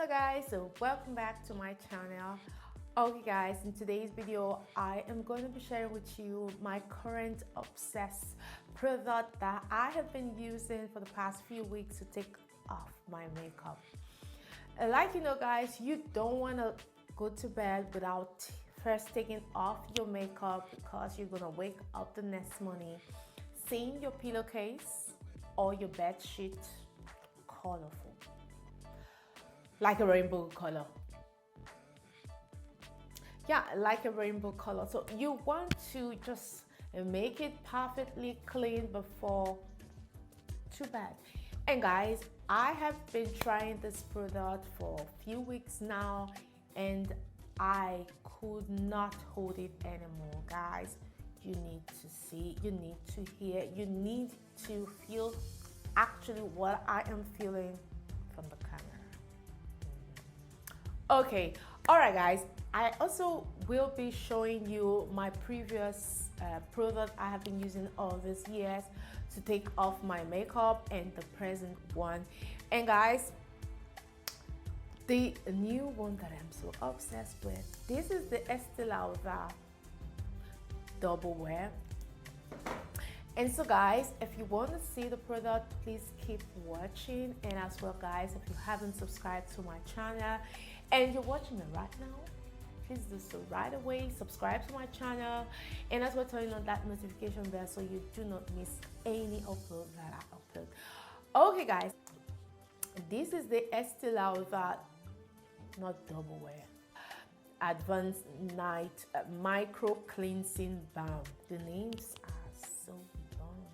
Guys, so welcome back to my channel. Okay guys, in today's video I am going to be sharing with you my current obsessed product that I have been using for the past few weeks to take off my makeup. Like guys, you don't want to go to bed without first taking off your makeup, because you're gonna wake up the next morning seeing your pillowcase or your bed sheet colorful, like a rainbow color. Yeah, like a rainbow color. So you want to just make it perfectly clean before to bed. And guys, I have been trying this product for a few weeks now and I could not hold it anymore. Guys, you need to see, you need to hear, you need to feel actually what I am feeling from the camera. Okay, all right guys, I also will be showing you my previous product I have been using all these years to take off my makeup and the present one. And guys, the new one that I'm so obsessed with, this is the Estee Lauder Double Wear. And so guys, if you want to see the product, please keep watching. And as well guys, if you haven't subscribed to my channel and you're watching me right now, please do so right away. Subscribe to my channel and as well turn on that notification bell so you do not miss any upload that I upload. Okay guys, this is the Estee Lauder, not Double Wear, Advanced Night Micro Cleansing Balm. The names are so long.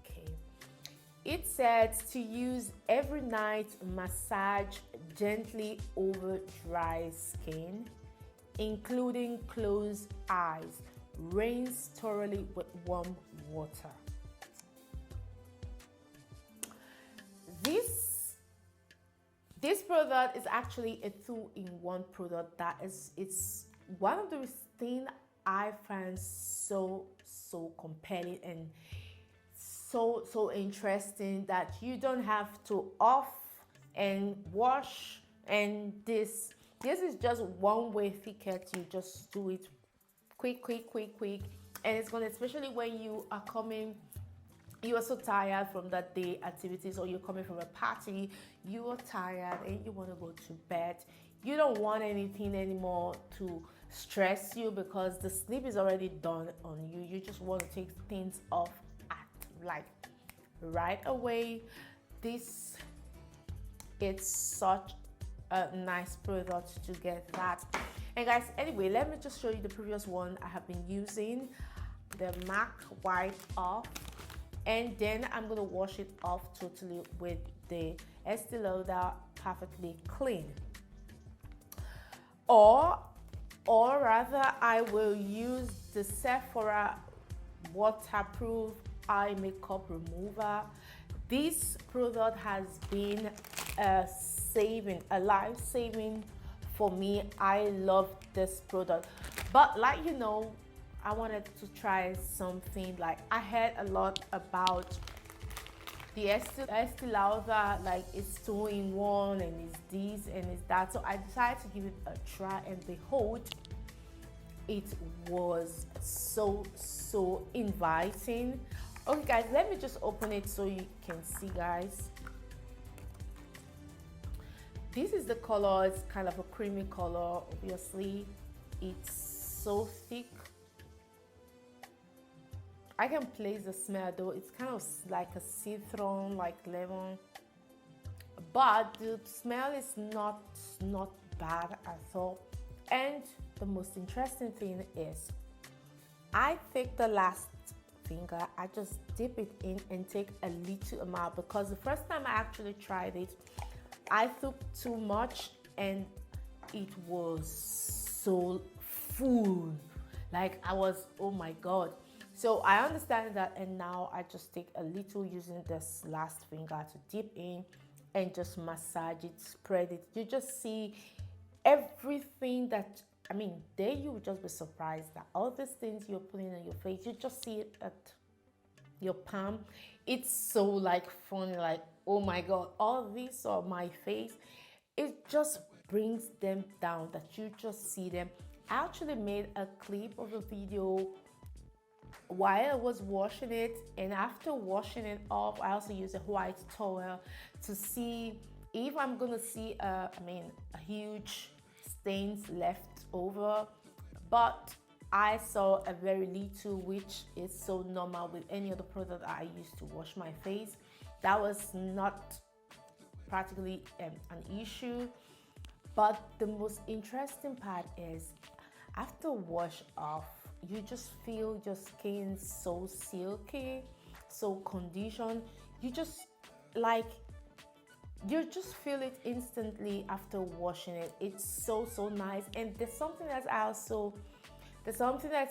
Okay. It says to use every night, massage gently over dry skin, including closed eyes. Rinse thoroughly with warm water. This product is actually a two-in-one product. It's one of the things I find so compelling and so interesting, that you don't have to off and wash, and this is just one way ticket. You just do it quick, and it's gonna, especially when you are coming, you are so tired from that day activities, or you're coming from a party, you are tired and you want to go to bed. You don't want anything anymore to stress you because the sleep is already done on you. You just want to take things off at like right away. This, it's such a nice product to get that. And guys, anyway, let me just show you the previous one I have been using, the MAC Wipe Off. And then I'm gonna wash it off totally with the Estee Lauder Perfectly Clean, or rather I will use the Sephora waterproof eye makeup remover. This product has been a life-saving for me. I love this product, but like I wanted to try something. Like, I heard a lot about the Estee Lauder, like it's two-in-one and it's this and it's that. So I decided to give it a try, and behold, it was so inviting. Okay guys, let me just open it so you can see, guys. This is the color. It's kind of a creamy color. Obviously, it's so thick. I can place the smell though. It's kind of like a citron, like lemon, but the smell is not bad at all. And the most interesting thing is, I take the last finger, I just dip it in and take a little amount, because the first time I actually tried it, I took too much and it was so full. Like, I was, oh my god. So I understand that, and now I just take a little using this last finger to dip in and just massage it, spread it. You just see everything that, I mean, there you will just be surprised that all these things you're putting on your face, you just see it at your palm. It's so like funny, like, oh my god, all this on my face. it just brings them down, that you just see them. I actually made a clip of a video while I was washing it, and after washing it off, I also use a white towel to see if I'm gonna see a huge stains left over, but I saw a very little, which is so normal with any other product I use to wash my face. That was not practically an issue. But the most interesting part is after wash off, you just feel your skin so silky, so conditioned. You just feel it instantly after washing it. It's so nice. And there's something that's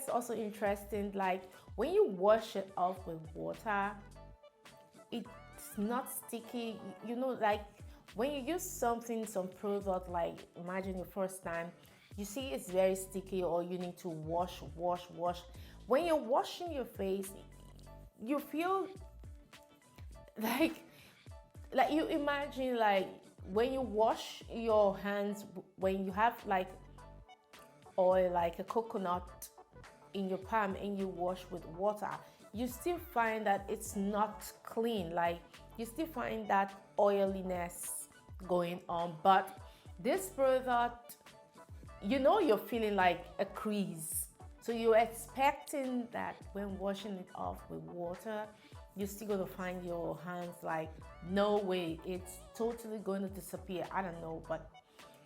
also interesting, like when you wash it off with water, it's not sticky. You know, like when you use some product, like imagine your first time, you see it's very sticky, or you need to wash. When you're washing your face, you feel like you imagine, like when you wash your hands, when you have like oil, like a coconut in your palm, and you wash with water, you still find that it's not clean. Like you still find that oiliness going on. But this product, you're feeling like a crease, so you're expecting that when washing it off with water, you're still going to find your hands like, no way, it's totally going to disappear. I don't know, but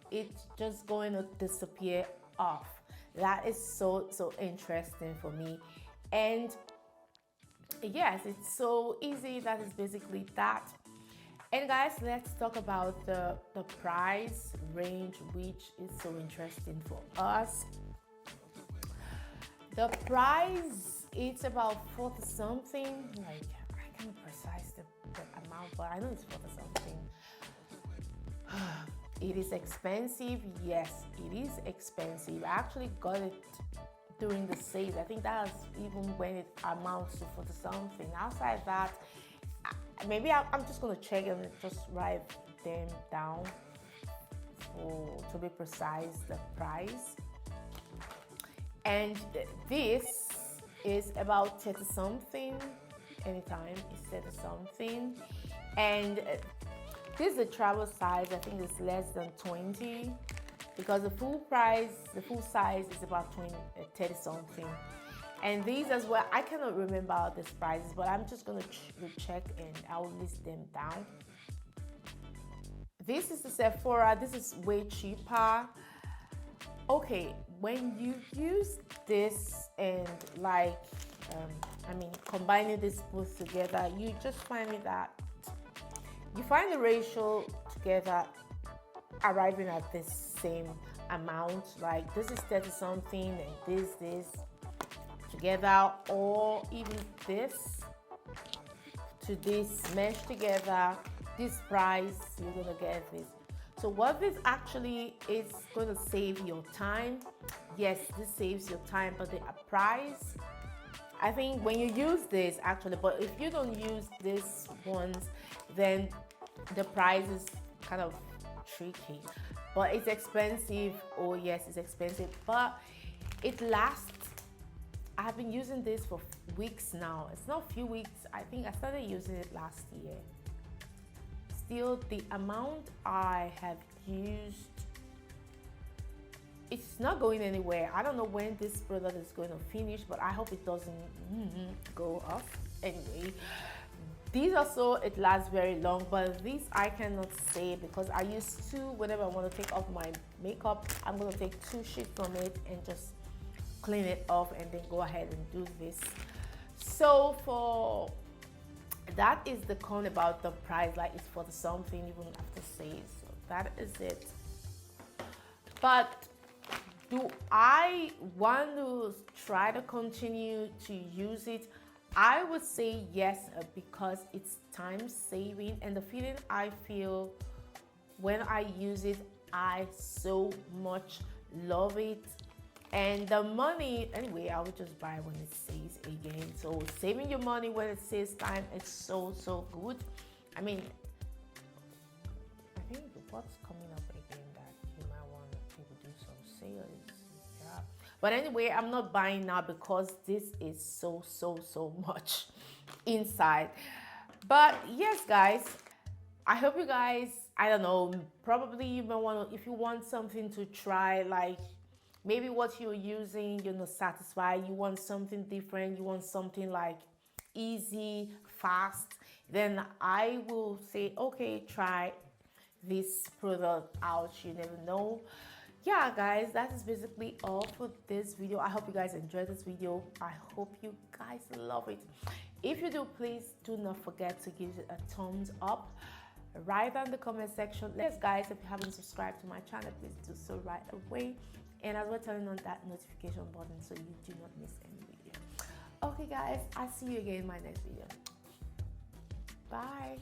it's just going to disappear off. That is so interesting for me. And yes, it's so easy. That is basically that. And guys, let's talk about the price range, which is so interesting for us. The price, it's about 40 something. Like, I can't precise the amount, but I know it's 40 something. It is expensive. Yes, it is expensive. I actually got it during the sale. I think that was even when it amounts to 40 something. Outside that, maybe I'm just gonna check and just write them down to be precise, the price. And this is about 30 something. Anytime it's 30 something. And this is the travel size. I think it's less than 20, because the full size is about 30 something. And these as well, I cannot remember these prices, but I'm just gonna check and I'll list them down. This is the Sephora. This is way cheaper. Okay, when you use this and combining this both together, you just find that you find the ratio together arriving at the same amount. Like this is 30 something, and this together, or even this to this mesh together, this price, you're gonna get this. So what this actually is going to save your time. Yes, this saves your time, but the price, I think when you use this actually, but if you don't use these ones, then the price is kind of tricky. But it's expensive. Oh yes, it's expensive, but it lasts. I've been using this for weeks now. It's not a few weeks. I think I started using it last year. Still, the amount I have used, it's not going anywhere. I don't know when this product is going to finish, but I hope it doesn't go off. Anyway, these also, it lasts very long, but these I cannot say, because I use two. Whenever I want to take off my makeup, I'm going to take 2 sheets from it and just clean it off, and then go ahead and do this. So for that is the con about the price, like it's for something even after sale. So that is it. But do I want to try to continue to use it? I would say yes, because it's time saving, and the feeling I feel when I use it, I so much love it. And the money, anyway, I would just buy when it saves again. So saving your money when it saves time is so good. I mean, I think the what's coming up again that you might want to do some sales? Yeah, but anyway, I'm not buying now because this is so much inside. But yes, guys, I hope you guys, I don't know, probably you may want to, if you want something to try, like maybe what you're using, you're not satisfied, you want something different, you want something like easy, fast, then I will say, okay, try this product out. You never know. Yeah, guys, that is basically all for this video. I hope you guys enjoyed this video. I hope you guys love it. If you do, please do not forget to give it a thumbs up right down in the comment section. Yes, guys, if you haven't subscribed to my channel, please do so right away, and as well turning on that notification button so you do not miss any video. Okay, guys, I'll see you again in my next video. Bye.